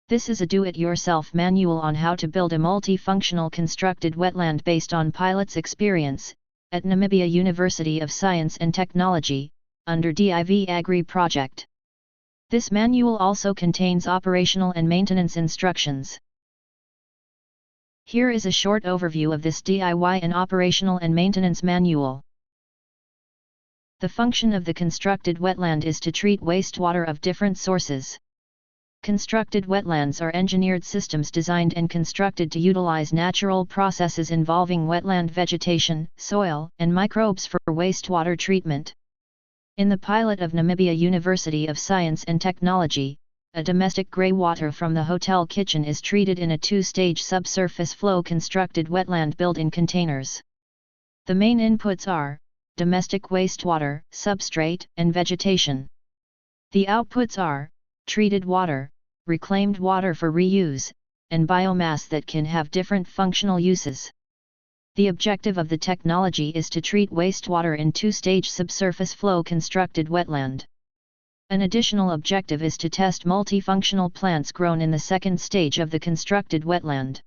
This is a do-it-yourself manual on how to build a multifunctional constructed wetland based on pilot's experience, at Namibia University of Science and Technology, under DIV Agri project. This manual also contains operational and maintenance instructions. Here is a short overview of this DIY and operational and maintenance manual. The function of the constructed wetland is to treat wastewater of different sources. Constructed wetlands are engineered systems designed and constructed to utilize natural processes involving wetland vegetation, soil, and microbes for wastewater treatment. In the pilot of Namibia University of Science and Technology, a domestic grey water from the hotel kitchen is treated in a two-stage subsurface flow constructed wetland built in containers. The main inputs are domestic wastewater, substrate, and vegetation. The outputs are treated water, reclaimed water for reuse, and biomass that can have different functional uses. The objective of the technology is to treat wastewater in two-stage subsurface flow constructed wetland. An additional objective is to test multifunctional plants grown in the second stage of the constructed wetland.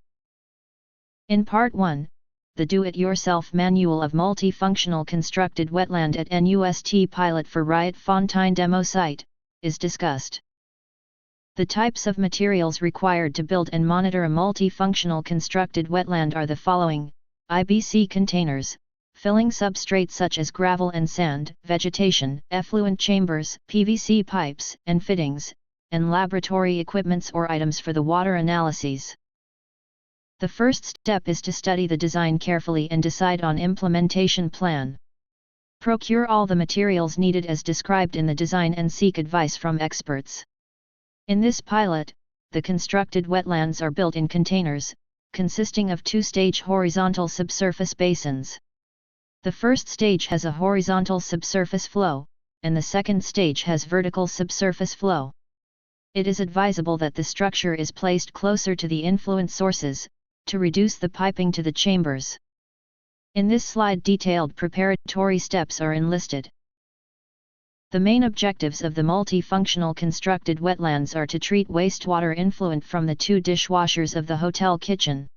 In Part 1, the Do-It-Yourself Manual of Multifunctional Constructed Wetland at NUST Pilot for Riot Fontaine Demo Site, is discussed. The types of materials required to build and monitor a multifunctional constructed wetland are the following: IBC containers, filling substrates such as gravel and sand, vegetation, effluent chambers, PVC pipes and fittings, and laboratory equipments or items for the water analyses. The first step is to study the design carefully and decide on implementation plan. Procure all the materials needed as described in the design and seek advice from experts. In this pilot, the constructed wetlands are built in containers, consisting of two-stage horizontal subsurface basins. The first stage has a horizontal subsurface flow, and the second stage has vertical subsurface flow. It is advisable that the structure is placed closer to the influent sources, to reduce the piping to the chambers. In this slide, detailed preparatory steps are enlisted. The main objectives of the multifunctional constructed wetlands are to treat wastewater influent from the two dishwashers of the hotel kitchen.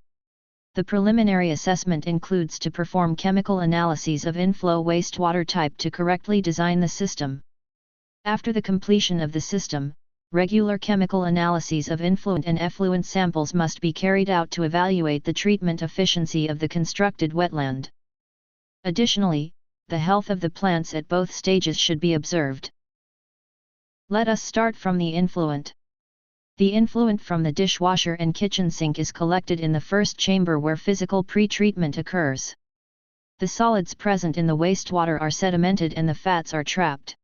The preliminary assessment includes to perform chemical analyses of inflow wastewater type to correctly design the system. After the completion of the system, regular chemical analyses of influent and effluent samples must be carried out to evaluate the treatment efficiency of the constructed wetland. Additionally, the health of the plants at both stages should be observed. Let us start from the influent. The influent from the dishwasher and kitchen sink is collected in the first chamber where physical pre-treatment occurs. The solids present in the wastewater are sedimented and the fats are trapped.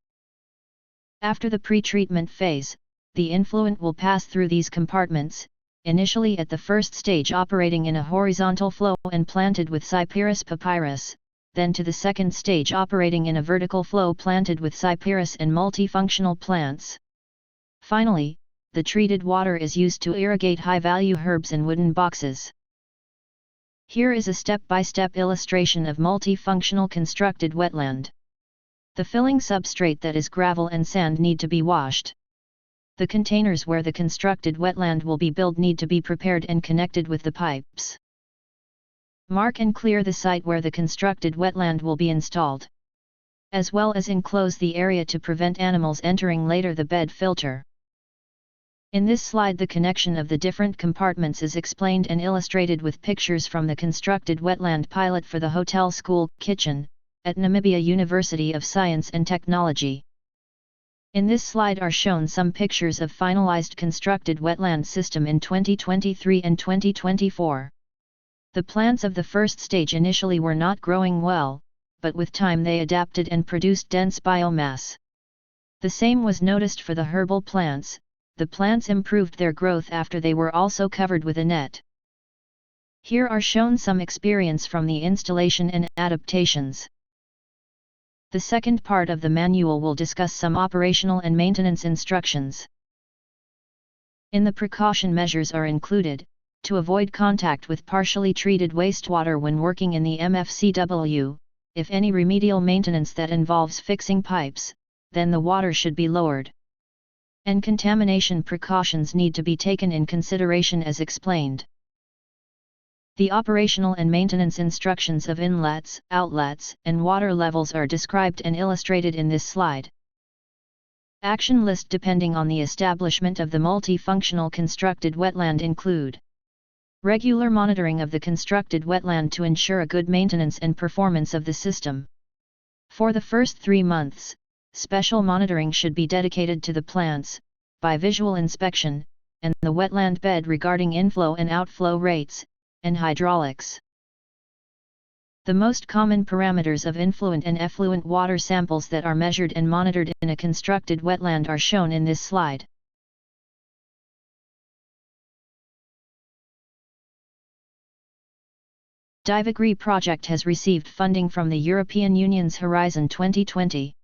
After the pre-treatment phase, the influent will pass through these compartments, initially at the first stage operating in a horizontal flow and planted with Cyperus papyrus, then to the second stage operating in a vertical flow planted with Cyperus and multifunctional plants. Finally, the treated water is used to irrigate high-value herbs in wooden boxes. Here is a step-by-step illustration of multifunctional constructed wetland. The filling substrate, that is gravel and sand, need to be washed. The containers where the constructed wetland will be built need to be prepared and connected with the pipes. Mark and clear the site where the constructed wetland will be installed, as well as enclose the area to prevent animals entering later the bed filter. In this slide, the connection of the different compartments is explained and illustrated with pictures from the constructed wetland pilot for the hotel school kitchen, at Namibia University of Science and Technology. In this slide are shown some pictures of finalized constructed wetland system in 2023 and 2024. The plants of the first stage initially were not growing well, but with time they adapted and produced dense biomass. The same was noticed for the herbal plants. The plants improved their growth after they were also covered with a net. Here are shown some experience from the installation and adaptations. The second part of the manual will discuss some operational and maintenance instructions. In the precaution measures are included, to avoid contact with partially treated wastewater when working in the MFCW, if any remedial maintenance that involves fixing pipes, then the water should be lowered. and contamination precautions need to be taken in consideration as explained. The operational and maintenance instructions of inlets, outlets, and water levels are described and illustrated in this slide. Action list depending on the establishment of the multifunctional constructed wetland include regular monitoring of the constructed wetland to ensure a good maintenance and performance of the system. For the first 3 months, special monitoring should be dedicated to the plants, by visual inspection, and the wetland bed regarding inflow and outflow rates, and hydraulics. The most common parameters of influent and effluent water samples that are measured and monitored in a constructed wetland are shown in this slide. DiveAgree project has received funding from the European Union's Horizon 2020.